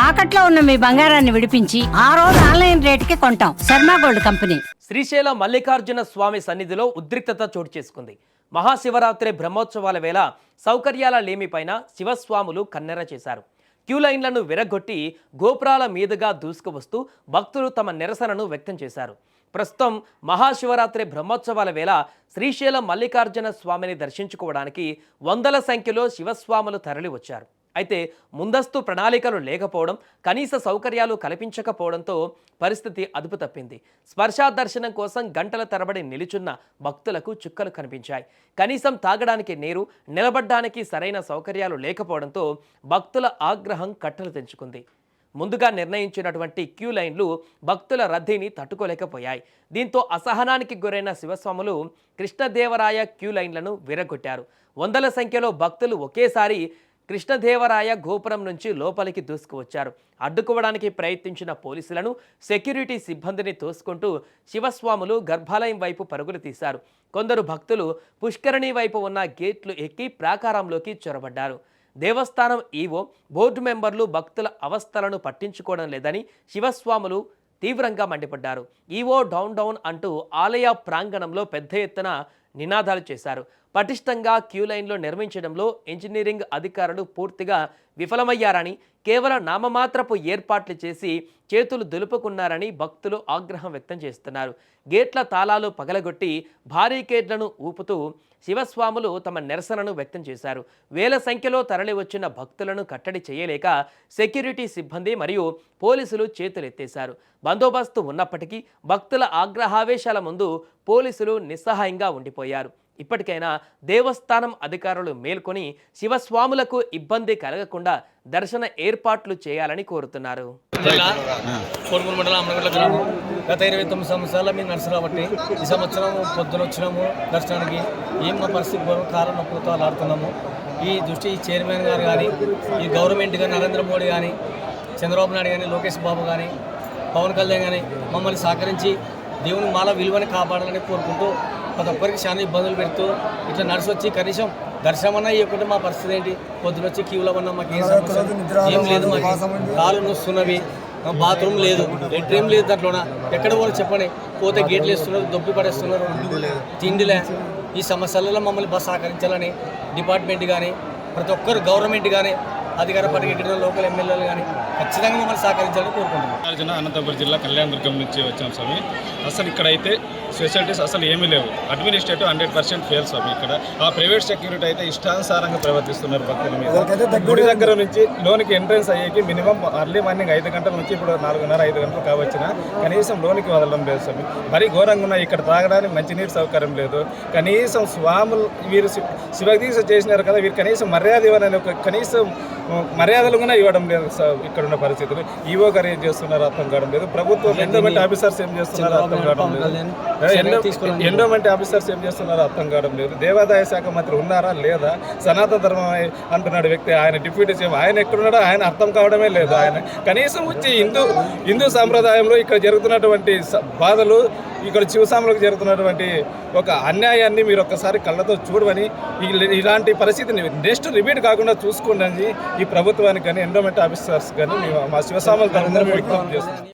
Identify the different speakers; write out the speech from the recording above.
Speaker 1: తాకట్లో ఉన్న మీ బంగారాన్ని విడిపించి ఆ రోజు ఆన్లైన్ రేటుకి కొంటాం. Sharma gold company.
Speaker 2: శ్రీశైలం మల్లికార్జున స్వామి సన్నిధిలో ఉద్రిక్తత చోటు చేసుకుంది. మహాశివరాత్రి బ్రహ్మోత్సవాల వేళ సౌకర్యాల లేమిపైన శివస్వాములు కన్నెర చేశారు. క్యూ లైన్లను విరగొట్టి గోపురాల మీదుగా దూసుకువస్తూ భక్తులు తమ నిరసనను వ్యక్తం చేశారు. ప్రస్తుతం మహాశివరాత్రి బ్రహ్మోత్సవాల వేళ శ్రీశైలం మల్లికార్జున స్వామిని దర్శించుకోవడానికి వందల సంఖ్యలో శివస్వాములు తరలి వచ్చారు. అయితే ముందస్తు ప్రణాళికలు లేకపోవడం, కనీస సౌకర్యాలు కల్పించకపోవడంతో పరిస్థితి అదుపు తప్పింది. స్పర్శా దర్శనం కోసం గంటల తరబడి నిలుచున్న భక్తులకు చుక్కలు కనిపించాయి. కనీసం తాగడానికి నీరు, నిలబడ్డానికి సరైన సౌకర్యాలు లేకపోవడంతో భక్తుల ఆగ్రహం కట్టలు తెంచుకుంది. ముందుగా నిర్ణయించినటువంటి క్యూ లైన్లు భక్తుల రద్దీని తట్టుకోలేకపోయాయి. దీంతో అసహనానికి గురైన శివస్వాములు కృష్ణదేవరాయ క్యూ లైన్లను విరగొట్టారు. వందల సంఖ్యలో భక్తులు ఒకేసారి కృష్ణదేవరాయ గోపురం నుంచి లోపలికి దూసుకువచ్చారు. అడ్డుకోవడానికి ప్రయత్నించిన పోలీసులను, సెక్యూరిటీ సిబ్బందిని తోసుకుంటూ శివస్వాములు గర్భాలయం వైపు పరుగులు తీశారు. కొందరు భక్తులు పుష్కరిణి వైపు ఉన్న గేట్లు ఎక్కి ప్రాకారంలోకి చొరబడ్డారు. దేవస్థానం ఈవో, బోర్డు మెంబర్లు భక్తుల అవస్థలను పట్టించుకోవడం లేదని శివస్వాములు తీవ్రంగా మండిపడ్డారు. ఈవో డౌన్ డౌన్ అంటూ ఆలయ ప్రాంగణంలో పెద్ద ఎత్తున నినాదాలు చేశారు. పటిష్టంగా క్యూ లైన్లో నిర్మించడంలో ఇంజనీరింగ్ అధికారులు పూర్తిగా విఫలమయ్యారని, కేవలం నామమాత్రపు ఏర్పాట్లు చేసి చేతులు దులుపుకున్నారని భక్తులు ఆగ్రహం వ్యక్తం చేస్తున్నారు. గేట్ల తాళాలు పగలగొట్టి బారికేడ్లను ఊపుతూ శివస్వాములు తమ నిరసనను వ్యక్తం చేశారు. వేల సంఖ్యలో తరలి వచ్చిన భక్తులను కట్టడి చేయలేక సెక్యూరిటీ సిబ్బంది మరియు పోలీసులు చేతులెత్తేశారు. బందోబస్తు ఉన్నప్పటికీ భక్తుల ఆగ్రహావేశాల ముందు పోలీసులు నిస్సహాయంగా ఉండిపోయారు. ఇప్పటికైనా దేవస్థానం అధికారులు మేల్కొని శివస్వాములకు ఇబ్బంది కలగకుండా దర్శన ఏర్పాట్లు చేయాలని కోరుతున్నారు.
Speaker 3: గత 29 సంవత్సరాల మేము నడుచురాబట్టి ఈ సంవత్సరం పొద్దున వచ్చినాము దర్శనానికి. ఏం మా పరిస్థితి కాలం నొప్పులతో ఆడుతున్నాము. ఈ దృష్టి ఈ చైర్మన్ గారు కానీ, ఈ గవర్నమెంట్ కానీ, నరేంద్ర మోడీ కానీ, చంద్రబాబు నాయుడు కానీ, లోకేష్ బాబు కానీ, పవన్ కళ్యాణ్ కానీ మమ్మల్ని సహకరించి దేవుని మాల విలువని కాపాడాలని కోరుకుంటూ ప్రతి ఒక్కరికి చాలా ఇబ్బందులు పెడుతూ ఇట్లా నడిచి వచ్చి కనీసం దర్శనమన్నా ఇవ్వకుంటే మా పరిస్థితి ఏంటి? పొద్దున వచ్చి క్యూలో ఉన్నా మాకు ఏం సమస్య ఏం లేదు. మాకు కాళ్ళు నొస్తున్నవి, బాత్రూమ్ లేదు, లెట్రిన్ లేదు. దాంట్లోన ఎక్కడ కూడా చెప్పండి, పోతే గేట్లు వేస్తున్నారు, దొబ్బి పడేస్తున్నారు, తిండిలే. ఈ సమస్యలలో మమ్మల్ని బాగా సహకరించాలని డిపార్ట్మెంట్ కానీ, ప్రతి ఒక్కరు గవర్నమెంట్ కానీ, అధికార పార్టీకి ఎక్కడ లోకల్ ఎమ్మెల్యేలు కానీ ఖచ్చితంగా మమ్మల్ని సహకరించాలని కోరుకుంటున్నాం.
Speaker 4: అనంతపురం జిల్లా కళ్యాణదుర్గం నుంచి వచ్చాం స్వామి. అసలు ఇక్కడైతే ఫెసిలిటీస్ అసలు ఏమీ లేవు. అడ్మినిస్ట్రేటివ్ 100% ఫెయిల్ స్వామి. ఇక్కడ ఆ ప్రైవేట్ సెక్యూరిటీ అయితే ఇష్టానుసారంగా ప్రవర్తిస్తున్నారు భక్తుల మీద. గుడి దగ్గర నుంచి లోనికి ఎంట్రెన్స్ అయ్యేకి మినిమం అర్లీ మార్నింగ్ 5 గంటల నుంచి ఇప్పుడు 4:30-5 గంటలు కావచ్చిన కనీసం లోనికి వదలడం లేదు స్వామి. మరీ ఘోరంగా ఉన్నాయి. ఇక్కడ తాగడానికి మంచినీరు సౌకర్యం లేదు. కనీసం స్వాములు వీరు శివదీక్ష చేసినారు కదా, వీరు కనీసం మర్యాద ఇవ్వాలని ఒక కనీసం మర్యాదలు కూడా ఇవ్వడం లేదు. ఇక్కడున్న పరిస్థితులు ఈవో గారు ఏం చేస్తున్నారు అర్థం కావడం లేదు. ప్రభుత్వం ఎండోమెంట్ ఆఫీసర్స్ ఏం చేస్తున్నారో అర్థం కావడం లేదు. ఎండోమెంట్ ఆఫీసర్స్ ఏం చేస్తున్నారో అర్థం కావడం లేదు. దేవాదాయ శాఖ మంత్రి ఉన్నారా లేదా? సనాతన ధర్మం అంటున్నాడు వ్యక్తి, ఆయన డిప్యూటీ సీఎం, ఆయన ఎక్కడున్నాడో ఆయన అర్థం కావడమే లేదు. ఆయన కనీసం వచ్చి హిందూ సాంప్రదాయంలో ఇక్కడ జరుగుతున్నటువంటి బాధలు, ఇక్కడ శివస్వాములకు జరుగుతున్నటువంటి ఒక అన్యాయాన్ని మీరు ఒక్కసారి కళ్ళతో చూడమని, ఇలాంటి పరిస్థితిని నెక్స్ట్ రిపీట్ కాకుండా చూసుకోండి ఈ ప్రభుత్వానికి కానీ, ఎండోమెంట్ ఆఫీసర్స్ కానీ మా శివస్వాముల తరఫున విజ్ఞప్తి చేస్తున్నాం.